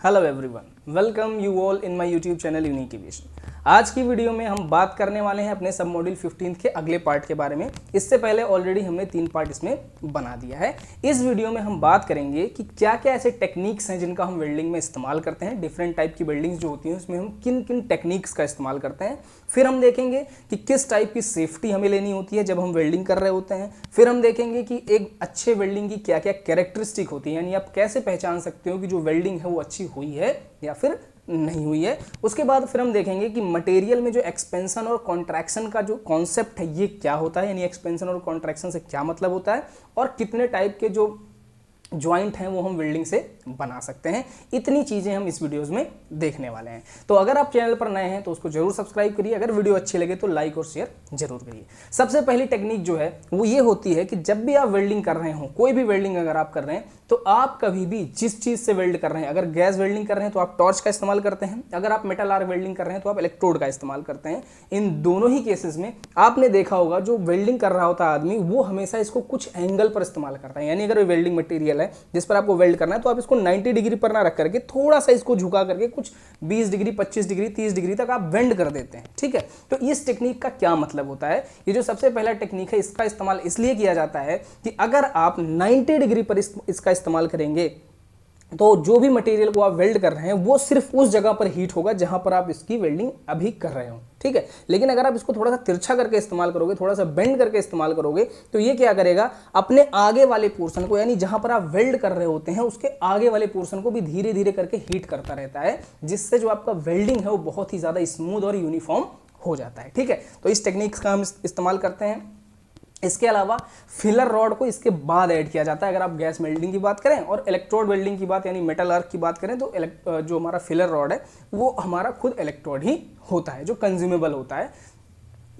Hello everyone, welcome you all in my YouTube channel unique aviation. आज की video में हम बात करने वाले हैं अपने सब मॉड्यूल 15 के अगले पार्ट के बारे में। इससे पहले ऑलरेडी हमने 3 पार्ट इसमें बना दिया है। इस वीडियो में हम बात करेंगे कि क्या क्या ऐसे टेक्निक्स हैं जिनका हम वेल्डिंग में इस्तेमाल करते हैं। डिफरेंट टाइप की वेल्डिंग्स जो होती हैं उसमें हम किन किन टेक्निक्स का इस्तेमाल करते हैं। फिर हम देखेंगे कि किस टाइप की सेफ्टी हमें लेनी होती है जब हम वेल्डिंग कर रहे होते हैं। फिर हम देखेंगे कि एक अच्छे वेल्डिंग की क्या क्या कैरेक्टरिस्टिक होती है, यानी आप कैसे पहचान सकते हो कि जो वेल्डिंग है वो अच्छी हुई है या फिर नहीं हुई है। उसके बाद फिर हम देखेंगे कि मटेरियल में जो एक्सपेंशन और कॉन्ट्रैक्शन का जो कॉन्सेप्ट है ये क्या होता है, यानी एक्सपेंशन और कॉन्ट्रैक्शन से क्या मतलब होता है और कितने टाइप के जो जॉइंट हैं वो हम वेल्डिंग से बना सकते हैं। इतनी चीज़ें हम इस वीडियोस में देखने वाले हैं। तो अगर आप चैनल पर नए हैं तो उसको जरूर सब्सक्राइब करिए। अगर वीडियो अच्छी लगे तो लाइक और शेयर जरूर करिए। सबसे पहली टेक्निक जो है वो ये होती है कि जब भी आप वेल्डिंग कर रहे हो, कोई भी वेल्डिंग अगर आप कर रहे हैं तो आप कभी भी जिस चीज़ से वेल्ड कर रहे हैं, अगर गैस वेल्डिंग कर रहे हैं तो आप टॉर्च का इस्तेमाल करते हैं, अगर आप मेटल आर्क वेल्डिंग कर रहे हैं तो आप इलेक्ट्रोड का इस्तेमाल करते हैं। इन दोनों ही केसेस में आपने देखा होगा जो वेल्डिंग कर रहा होता है आदमी वो हमेशा इसको कुछ एंगल पर इस्तेमाल करता है। यानी अगर वेल्डिंग मटेरियल है जिस पर आपको वेल्ड करना है तो आप इसको 90 डिग्री पर ना रख करके थोड़ा सा इसको झुका करके कुछ 20 डिग्री, 25 डिग्री, 30 डिग्री तक आप बेंड कर देते हैं। ठीक है, तो इस टेक्निक का क्या मतलब होता है? ये जो सबसे पहला टेक्निक है इसका इस्तेमाल इसलिए किया जाता है कि अगर आप 90 डिग्री पर इसका इस्तेमाल करेंगे तो जो भी मटेरियल को आप वेल्ड कर रहे हैं वो सिर्फ उस जगह पर हीट होगा जहां पर आप इसकी वेल्डिंग अभी कर रहे हो। ठीक है, लेकिन अगर आप इसको थोड़ा सा तिरछा करके इस्तेमाल करोगे, थोड़ा सा बेंड करके इस्तेमाल करोगे तो ये क्या करेगा, अपने आगे वाले पोर्शन को, यानी जहां पर आप वेल्ड कर रहे होते हैं उसके आगे वाले पोर्शन को भी धीरे धीरे करके हीट करता रहता है, जिससे जो आपका वेल्डिंग है वो बहुत ही ज्यादा स्मूथ और यूनिफॉर्म हो जाता है। ठीक है, तो इस टेक्निक्स का हम इस्तेमाल करते हैं। इसके अलावा फिलर रॉड को इसके बाद ऐड किया जाता है। अगर आप गैस वेल्डिंग की बात करें और इलेक्ट्रोड वेल्डिंग की बात यानी मेटल आर्क की बात करें तो जो हमारा फिलर रॉड है वो हमारा खुद इलेक्ट्रोड ही होता है जो कंज्यूमेबल होता है।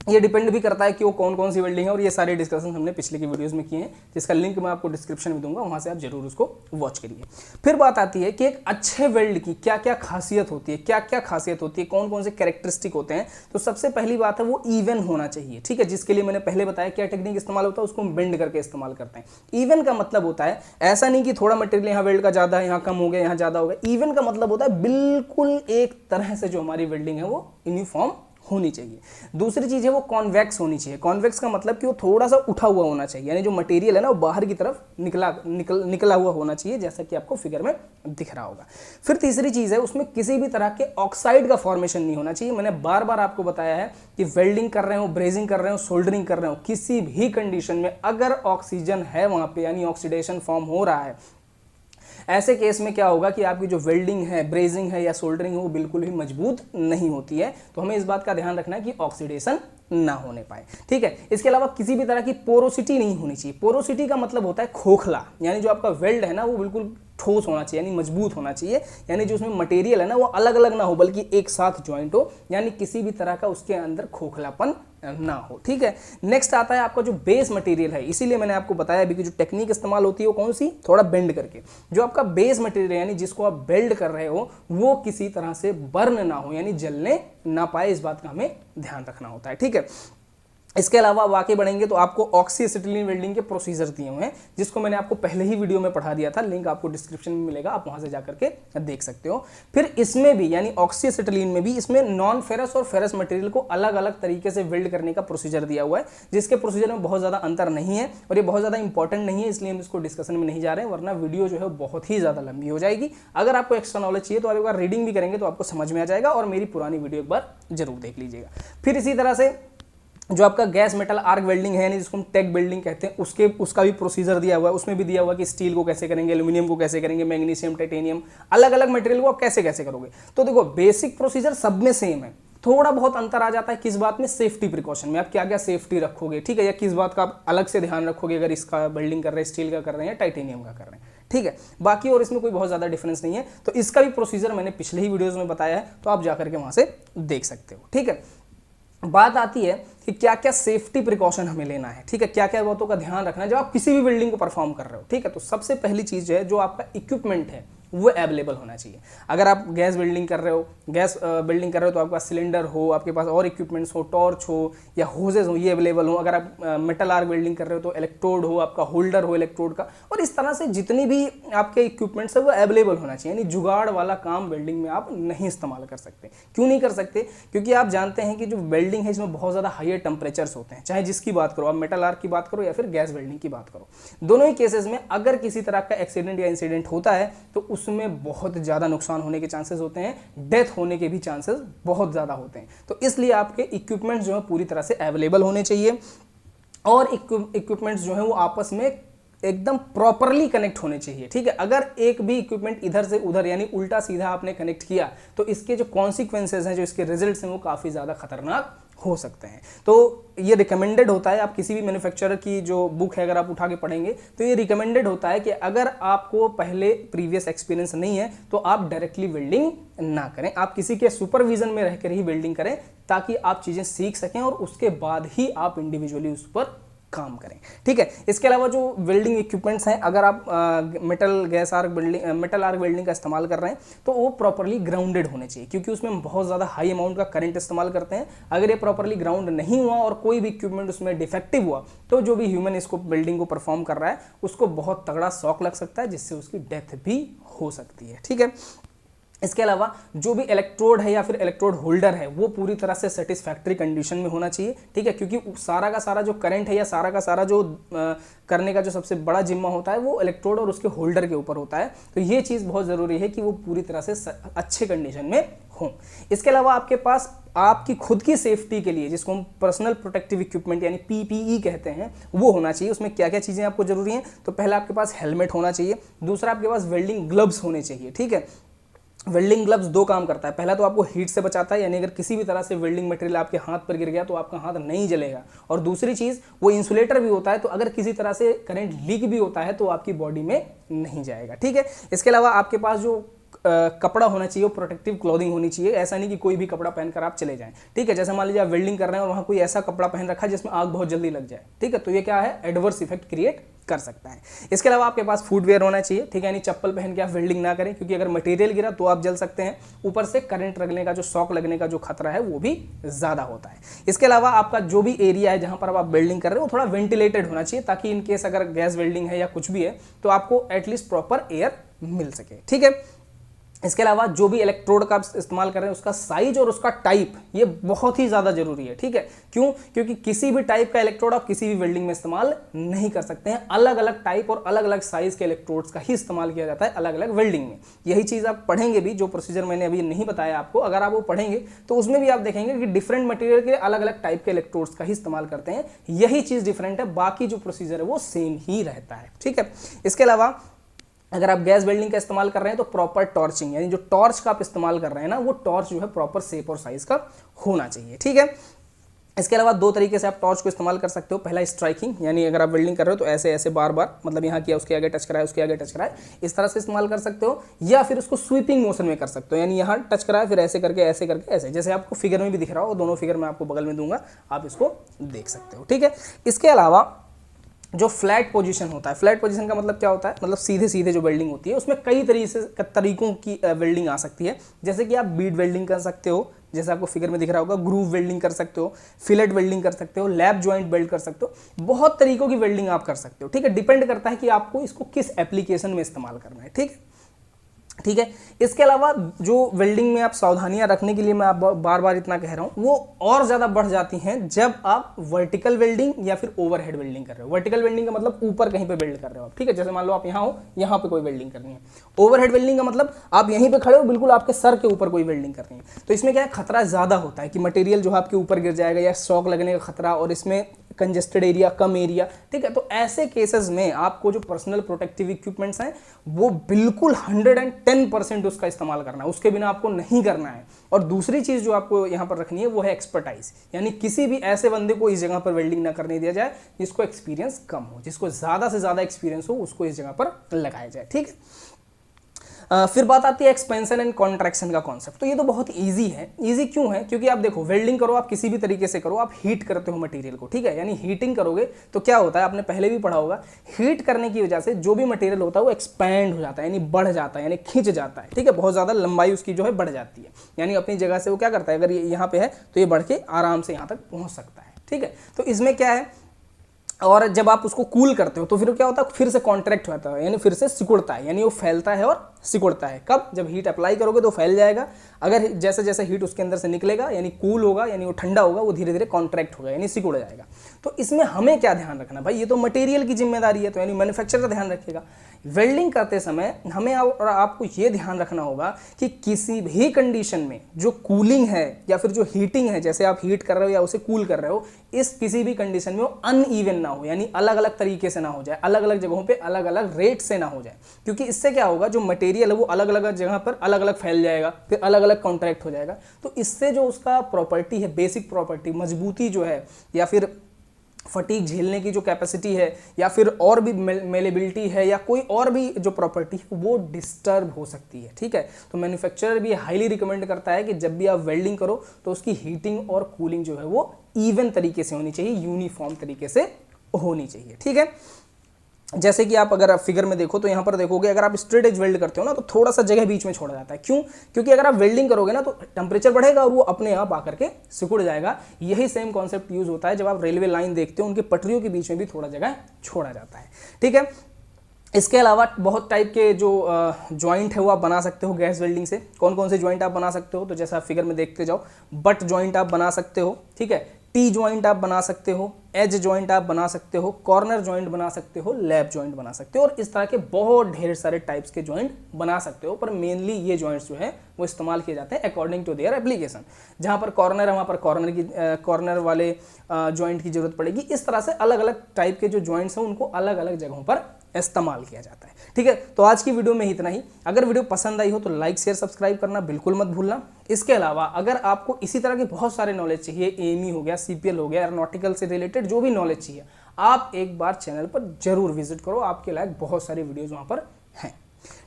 ये डिपेंड भी करता है कि वो कौन कौन सी वेल्डिंग है और ये सारे डिस्कशन हमने पिछले की वीडियोस में किए हैं, जिसका लिंक मैं आपको डिस्क्रिप्शन में दूंगा, वहां से आप जरूर उसको वॉच करिए। फिर बात आती है कि एक अच्छे वेल्ड की क्या क्या खासियत होती है, क्या क्या खासियत होती है, कौन कौन से कैरेक्टरिस्टिक होते हैं। तो सबसे पहली बात है वो इवन होना चाहिए। ठीक है, जिसके लिए मैंने पहले बताया क्या टेक्निक इस्तेमाल होता है, उसको हम बेंड करके इस्तेमाल करते हैं। इवन का मतलब होता है ऐसा नहीं कि थोड़ा मटेरियल यहाँ वेल्ड का ज्यादा है, यहाँ कम हो गया, यहाँ ज्यादा हो गया। इवन का मतलब होता है बिल्कुल एक तरह से जो हमारी वेल्डिंग है वो यूनिफॉर्म होनी चाहिए। दूसरी चीज है वो कॉन्वेक्स होनी चाहिए। कॉन्वेक्स का मतलब कि वो थोड़ा सा उठा हुआ होना चाहिए, यानी जो मटेरियल है ना वो बाहर की तरफ निकला हुआ होना चाहिए, जैसा कि आपको फिगर में दिख रहा होगा। फिर तीसरी चीज है उसमें किसी भी तरह के ऑक्साइड का फॉर्मेशन नहीं होना चाहिए। मैंने बार बार आपको बताया है कि वेल्डिंग कर रहे हो, ब्रेजिंग कर रहे हो, सोल्डरिंग कर रहे हो, किसी भी कंडीशन में अगर ऑक्सीजन है वहां पे, यानी ऑक्सीडेशन फॉर्म हो रहा है, ऐसे केस में क्या होगा कि आपकी जो वेल्डिंग है, ब्रेजिंग है या सोल्डरिंग है वो बिल्कुल भी मजबूत नहीं होती है। तो हमें इस बात का ध्यान रखना है कि ऑक्सीडेशन ना होने पाए। ठीक है, इसके अलावा किसी भी तरह की पोरोसिटी नहीं होनी चाहिए। पोरोसिटी का मतलब होता है खोखला, यानी जो आपका वेल्ड है ना वो बिल्कुल ठोस होना चाहिए, यानी मजबूत होना चाहिए, यानी जो उसमें मटेरियल है ना वो अलग अलग ना हो बल्कि एक साथ ज्वाइंट हो, यानी किसी भी तरह का उसके अंदर खोखलापन ना हो। ठीक है, नेक्स्ट आता है आपका जो बेस मटेरियल है। इसीलिए मैंने आपको बताया अभी कि जो टेक्निक इस्तेमाल होती है वो कौन सी, थोड़ा बेंड करके। जो आपका बेस मटेरियल यानी जिसको आप बेल्ड कर रहे हो वो किसी तरह से बर्न ना हो, यानी जलने ना पाए, इस बात का हमें ध्यान रखना होता है। ठीक है, इसके अलावा आप आगे बढ़ेंगे तो आपको ऑक्सीएसिटिलीन वेल्डिंग के प्रोसीजर दिए हुए हैं, जिसको मैंने आपको पहले ही वीडियो में पढ़ा दिया था, लिंक आपको डिस्क्रिप्शन में मिलेगा, आप वहां से जाकर के देख सकते हो। फिर इसमें भी यानी ऑक्सीएसिटिलीन में भी इसमें नॉन फेरस और फेरस मटेरियल को अलग अलग तरीके से वेल्ड करने का प्रोसीजर दिया हुआ है, जिसके प्रोसीजर में बहुत ज्यादा अंतर नहीं है और ये बहुत ज्यादा इंपॉर्टेंट नहीं है, इसलिए हम इसको डिस्कशन में नहीं जा रहे हैं, वरना वीडियो जो है बहुत ही ज्यादा लंबी हो जाएगी। अगर आपको एक्स्ट्रा नॉलेज चाहिए तो आप एक बार रीडिंग भी करेंगे तो आपको समझ में आ जाएगा, और मेरी पुरानी वीडियो एक बार जरूर देख लीजिएगा। फिर इसी तरह से जो आपका गैस मेटल आर्क वेल्डिंग है, यानी जिसको हम टेक वेल्डिंग कहते हैं, उसका भी प्रोसीजर दिया हुआ है। उसमें भी दिया हुआ है कि स्टील को कैसे करेंगे, एल्यूमिनियम को कैसे करेंगे, मैग्नीशियम, टाइटेनियम, अलग अलग मटेरियल को आप कैसे कैसे करोगे। तो देखो बेसिक प्रोसीजर सब में सेम है, थोड़ा बहुत अंतर आ जाता है किस बात में, सेफ्टी प्रिकॉशन में, आप क्या क्या सेफ्टी रखोगे। ठीक है, या किस बात का आप अलग से ध्यान रखोगे अगर इसका वेल्डिंग कर रहे हैं, स्टील का कर रहे हैं या टाइटेनियम का कर रहे हैं। ठीक है, बाकी और इसमें कोई बहुत ज्यादा डिफरेंस नहीं है। तो इसका भी प्रोसीजर मैंने पिछले ही वीडियोज में बताया है, तो आप जाकर के वहां से देख सकते हो। ठीक है, बात आती है कि क्या क्या सेफ्टी प्रिकॉशन हमें लेना है। ठीक है, क्या क्या बातों का ध्यान रखना है जब आप किसी भी बिल्डिंग को परफॉर्म कर रहे हो। ठीक है, तो सबसे पहली चीज है जो आपका इक्विपमेंट है वो अवेलेबल होना चाहिए। अगर आप गैस बिल्डिंग कर रहे हो, तो आपके पास सिलेंडर हो, आपके पास और इक्विपमेंट्स हो, टॉर्च हो या होजेस हो, ये अवेलेबल हो। अगर आप मेटल आर्क वेल्डिंग कर रहे हो तो इलेक्ट्रोड हो, आपका होल्डर हो इलेक्ट्रोड का, और इस तरह से जितनी भी आपके इक्विपमेंट्स है वो अवेलेबल होना चाहिए। यानी जुगाड़ वाला काम वेल्डिंग में आप नहीं इस्तेमाल कर सकते। क्यों नहीं कर सकते? क्योंकि आप जानते हैं कि जो वेल्डिंग है इसमें बहुत ज़्यादा हायर टेम्परेचर्स होते हैं, चाहे जिसकी बात करो, आप मेटल आर्क की बात करो या फिर गैस वेल्डिंग की बात करो। दोनों ही केसेस में अगर किसी तरह का एक्सीडेंट या इंसिडेंट होता है तो उसमें बहुत ज़्यादा नुकसान होने के चांसेस होते हैं, डेथ होने के भी चांसेस बहुत ज़्यादा होते हैं। तो इसलिए आपके इक्विपमेंट जो है पूरी तरह से अवेलेबल होने चाहिए, और इक्विपमेंट्स जो है वो आपस में एकदम प्रॉपरली कनेक्ट होने चाहिए। ठीक है, अगर एक भी इक्विपमेंट इधर से उधर यानी उल्टा सीधा आपने कनेक्ट किया तो इसके जो कॉन्सिक्वेंसेज हैं, जो इसके रिजल्ट्स हैं, वो काफ़ी ज़्यादा खतरनाक हो सकते हैं। तो ये रिकमेंडेड होता है, आप किसी भी मैन्युफैक्चरर की जो बुक है अगर आप उठा के पढ़ेंगे तो ये रिकमेंडेड होता है कि अगर आपको पहले प्रीवियस एक्सपीरियंस नहीं है तो आप डायरेक्टली वेल्डिंग ना करें, आप किसी के सुपरविजन में रहकर ही वेल्डिंग करें, ताकि आप चीज़ें सीख सकें और उसके बाद ही आप इंडिविजुअली उस पर काम करें। ठीक है, इसके अलावा जो वेल्डिंग इक्विपमेंट्स हैं, अगर आप मेटल आर्क वेल्डिंग का इस्तेमाल कर रहे हैं तो वो प्रॉपरली ग्राउंडेड होने चाहिए, क्योंकि उसमें हम बहुत ज़्यादा हाई अमाउंट का करंट इस्तेमाल करते हैं। अगर ये प्रॉपरली ग्राउंड नहीं हुआ और कोई भी इक्विपमेंट उसमें डिफेक्टिव हुआ तो जो भी ह्यूमन इसको वेल्डिंग को परफॉर्म कर रहा है उसको बहुत तगड़ा शॉक लग सकता है, जिससे उसकी डेथ भी हो सकती है। ठीक है, इसके अलावा जो भी इलेक्ट्रोड है या फिर इलेक्ट्रोड होल्डर है वो पूरी तरह से सेटिस्फैक्ट्री कंडीशन में होना चाहिए। ठीक है, क्योंकि सारा का सारा जो करंट है या सारा का सारा जो करने का जो सबसे बड़ा जिम्मा होता है वो इलेक्ट्रोड और उसके होल्डर के ऊपर होता है। तो ये चीज़ बहुत ज़रूरी है कि वो पूरी तरह से अच्छे कंडीशन में हो। इसके अलावा आपके पास आपकी खुद की सेफ्टी के लिए, जिसको हम पर्सनल प्रोटेक्टिव इक्विपमेंट यानी पीपीई कहते हैं, वो होना चाहिए। उसमें क्या क्या चीज़ें आपको जरूरी हैं? तो पहला आपके पास हेलमेट होना चाहिए, दूसरा आपके पास वेल्डिंग ग्लव्स होने चाहिए। ठीक है, वेल्डिंग ग्लव्स दो काम करता है। पहला तो आपको हीट से बचाता है, यानी अगर किसी भी तरह से वेल्डिंग मटेरियल आपके हाथ पर गिर गया तो आपका हाथ नहीं जलेगा। और दूसरी चीज़, वो इंसुलेटर भी होता है, तो अगर किसी तरह से करंट लीक भी होता है तो आपकी बॉडी में नहीं जाएगा। ठीक है, इसके अलावा आपके पास जो कपड़ा होना चाहिए वो प्रोटेक्टिव क्लोथिंग होनी चाहिए। ऐसा नहीं कि कोई भी कपड़ा पहनकर आप चले जाएं। ठीक है, जैसे मान लीजिए आप वेल्डिंग कर रहे हैं और वहाँ कोई ऐसा कपड़ा पहन रखा है जिसमें आग बहुत जल्दी लग जाए। ठीक है, तो ये क्या है, एडवर्स इफेक्ट क्रिएट कर सकता है। इसके अलावा आपके पास फुटवेयर होना चाहिए। ठीक है, यानी चप्पल पहन के आप वेल्डिंग ना करें, क्योंकि अगर मटेरियल गिरा तो आप जल सकते हैं, ऊपर से करंट लगने का जो शॉक लगने का जो खतरा है वो भी ज़्यादा होता है। इसके अलावा आपका जो भी एरिया है जहाँ पर आप वेल्डिंग कर रहे हो वो थोड़ा वेंटिलेटेड होना चाहिए, ताकि इन केस अगर गैस वेल्डिंग है या कुछ भी है तो आपको एटलीस्ट प्रॉपर एयर मिल सके। ठीक है, इसके अलावा जो भी इलेक्ट्रोड का इस्तेमाल कर रहे हैं उसका साइज और उसका टाइप ये बहुत ही ज़्यादा जरूरी है। ठीक है, क्यों? क्योंकि किसी भी टाइप का इलेक्ट्रोड आप किसी भी वेल्डिंग में इस्तेमाल नहीं कर सकते हैं। अलग अलग टाइप और अलग अलग साइज के इलेक्ट्रोड्स का ही इस्तेमाल किया जाता है अलग अलग वेल्डिंग में। यही चीज़ आप पढ़ेंगे भी, जो प्रोसीजर मैंने अभी नहीं बताया आपको, अगर आप वो पढ़ेंगे तो उसमें भी आप देखेंगे कि डिफरेंट मटेरियल के अलग अलग टाइप के इलेक्ट्रोड्स का ही इस्तेमाल करते हैं। यही चीज़ डिफरेंट है, बाकी जो प्रोसीजर है वो सेम ही रहता है। ठीक है, इसके अलावा अगर आप गैस वेल्डिंग का इस्तेमाल कर रहे हैं तो प्रॉपर टॉर्चिंग, यानी जो टॉर्च का आप इस्तेमाल कर रहे हैं ना, वो टॉर्च जो है प्रॉपर शेप और साइज का होना चाहिए। ठीक है, इसके अलावा दो तरीके से आप टॉर्च को इस्तेमाल कर सकते हो। पहला स्ट्राइकिंग, यानी अगर आप वेल्डिंग कर रहे हो तो ऐसे ऐसे बार बार, मतलब यहाँ किया उसके आगे टच कराया, उसके आगे टच कराया, इस तरह से इस्तेमाल कर सकते हो। या फिर उसको स्वीपिंग मोशन में कर सकते हो, यानी यहाँ टच कराया फिर ऐसे करके ऐसे, जैसे आपको फिगर में भी दिख रहा हो, दोनों फिगर मैं आपको बगल में दूंगा, आप इसको देख सकते हो। ठीक है, इसके अलावा जो फ्लैट पोजीशन होता है, फ्लैट पोजीशन का मतलब क्या होता है, मतलब सीधे सीधे जो वेल्डिंग होती है उसमें कई तरीकों की वेल्डिंग आ सकती है। जैसे कि आप बीड वेल्डिंग कर सकते हो, जैसे आपको फिगर में दिख रहा होगा, ग्रूव वेल्डिंग कर सकते हो, फिलेट वेल्डिंग कर सकते हो, लैप जॉइंट वेल्ड कर सकते हो। बहुत तरीकों की वेल्डिंग आप कर सकते हो। ठीक है, डिपेंड करता है कि आपको इसको किस एप्लीकेशन में इस्तेमाल करना है। ठीक है, ठीक है, इसके अलावा जो वेल्डिंग में आप सावधानियां रखने के लिए मैं आप बार बार इतना कह रहा हूं, वो और ज़्यादा बढ़ जाती हैं जब आप वर्टिकल वेल्डिंग या फिर ओवरहेड वेल्डिंग कर रहे हो। वर्टिकल वेल्डिंग का मतलब ऊपर कहीं पे वेल्ड कर रहे हो आप। ठीक है, जैसे मान लो आप यहाँ हो, यहाँ पे कोई वेल्डिंग करनी है। ओवरहेड वेल्डिंग का मतलब आप यहीं पे खड़े हो, बिल्कुल आपके सर के ऊपर कोई वेल्डिंग करनी है। तो इसमें क्या है, खतरा ज़्यादा होता है कि मटेरियल जो आपके ऊपर गिर जाएगा या शॉक लगने का खतरा, और इसमें कंजेस्टेड एरिया, कम एरिया। ठीक है, तो ऐसे केसेस में आपको जो पर्सनल प्रोटेक्टिव इक्विपमेंट्स हैं वो बिल्कुल 110% उसका इस्तेमाल करना है, उसके बिना आपको नहीं करना है। और दूसरी चीज़ जो आपको यहाँ पर रखनी है वो है एक्सपर्टाइज, यानी किसी भी ऐसे बंदे को इस जगह पर वेल्डिंग ना करने दिया जाए जिसको एक्सपीरियंस कम हो, जिसको ज़्यादा से ज़्यादा एक्सपीरियंस हो उसको इस जगह पर लगाया जाए। ठीक है, फिर बात आती है एक्सपेंशन एंड कॉन्ट्रैक्शन का कॉन्सेप्ट। तो ये तो बहुत ईजी है। ईजी क्यों है? क्योंकि आप देखो, वेल्डिंग करो आप किसी भी तरीके से करो, आप हीट करते हो मटेरियल को, ठीक है, यानी हीटिंग करोगे तो क्या होता है, आपने पहले भी पढ़ा होगा, हीट करने की वजह से जो भी मटेरियल होता है वो एक्सपैंड हो जाता है, यानी बढ़ जाता है, यानी खिंच जाता है, ठीक है, बहुत ज़्यादा लंबाई उसकी जो है बढ़ जाती है, यानी अपनी जगह से वो क्या करता है, अगर ये यहाँ पे है तो ये बढ़ के आराम से यहाँ तक पहुँच सकता है, ठीक है। तो इसमें क्या है, और जब आप उसको कूल करते हो तो फिर क्या होता है, फिर से कॉन्ट्रैक्ट होता है, यानी फिर से सिकुड़ता है, यानी वो फैलता है और सिकुड़ता है। कब? जब हीट अप्लाई करोगे तो फैल जाएगा, अगर जैसे जैसे हीट उसके अंदर से निकलेगा यानी कूल होगा, यानी वो ठंडा होगा, वो धीरे धीरे कॉन्ट्रैक्ट होगा, यानी सिकुड़ जाएगा। तो इसमें हमें क्या ध्यान रखना भाई, ये तो मटेरियल की जिम्मेदारी है, तो यानी मैन्युफैक्चरर ध्यान रखेगा। वेल्डिंग करते समय हमें और आपको ये ध्यान रखना होगा कि किसी भी कंडीशन में जो कूलिंग है या फिर जो हीटिंग है, जैसे आप हीट कर रहे हो या उसे कूल कर रहे हो, इस किसी भी कंडीशन में वो अनइवन ना हो, यानी अलग अलग तरीके से ना हो जाए, अलग अलग जगहों पे अलग अलग रेट से ना हो जाए। क्योंकि इससे क्या होगा, जो मटेरियल है वो अलग अलग जगह पर अलग अलग फैल जाएगा, फिर अलग अलग कॉन्ट्रैक्ट हो जाएगा। तो इससे जो उसका प्रॉपर्टी है, बेसिक प्रॉपर्टी, मजबूती जो है, या फिर फटीग झेलने की जो कैपेसिटी है, या फिर और भी मेलेबिलिटी है, या कोई और भी जो प्रॉपर्टी है, वो डिस्टर्ब हो सकती है, ठीक है। तो मैन्युफैक्चरर भी हाईली रिकमेंड करता है कि जब भी आप वेल्डिंग करो तो उसकी हीटिंग और कूलिंग जो है वो इवन तरीके से होनी चाहिए, यूनिफॉर्म तरीके से होनी चाहिए, ठीक है। जैसे कि आप अगर फिगर में देखो तो यहाँ पर देखोगे, अगर आप स्ट्रेट एज वेल्ड करते हो ना तो थोड़ा सा जगह बीच में छोड़ा जाता है। क्यों? क्योंकि अगर आप वेल्डिंग करोगे ना तो टेम्परेचर बढ़ेगा और वो अपने आप आकर के सिकुड़ जाएगा। यही सेम कॉन्सेप्ट यूज होता है जब आप रेलवे लाइन देखते हो, उनके पटरियों के बीच में भी थोड़ा जगह छोड़ा जाता है, ठीक है। इसके अलावा बहुत टाइप के जो जॉइंट है वो आप बना सकते हो गैस वेल्डिंग से। कौन कौन से जॉइंट आप बना सकते हो, तो जैसा आप फिगर में देखते जाओ, बट जॉइंट आप बना सकते हो, ठीक है, टी जॉइंट आप बना सकते हो, एज जॉइंट आप बना सकते हो, कॉर्नर जॉइंट बना सकते हो, लैप जॉइंट बना सकते हो, और इस तरह के बहुत ढेर सारे टाइप्स के जॉइंट बना सकते हो। पर मेनली ये जॉइंट्स जो है वो इस्तेमाल किए जाते हैं अकॉर्डिंग टू देयर एप्लीकेशन। जहाँ पर कॉर्नर है वहाँ पर कॉर्नर वाले जॉइंट की जरूरत पड़ेगी। इस तरह से अलग अलग टाइप के जो जॉइंट्स हैं उनको अलग अलग जगहों पर इस्तेमाल किया जाता है, ठीक है। तो आज की वीडियो में ही इतना ही। अगर वीडियो पसंद आई हो तो लाइक शेयर सब्सक्राइब करना बिल्कुल मत भूलना। इसके अलावा अगर आपको इसी तरह के बहुत सारे नॉलेज चाहिए, एएमई हो गया, सीपीएल हो गया, एरोनॉटिकल से रिलेटेड जो भी नॉलेज चाहिए, आप एक बार चैनल पर जरूर विजिट करो, आपके लायक बहुत सारी वीडियोज वहाँ पर हैं,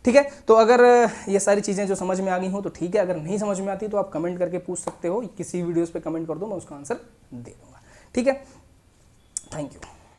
ठीक है। तो अगर ये सारी चीज़ें जो समझ में आ गई हो तो ठीक है, अगर नहीं समझ में आती तो आप कमेंट करके पूछ सकते हो, किसी वीडियोज़ पे कमेंट कर दो, मैं उसका आंसर दे दूँगा, ठीक है। Thank you.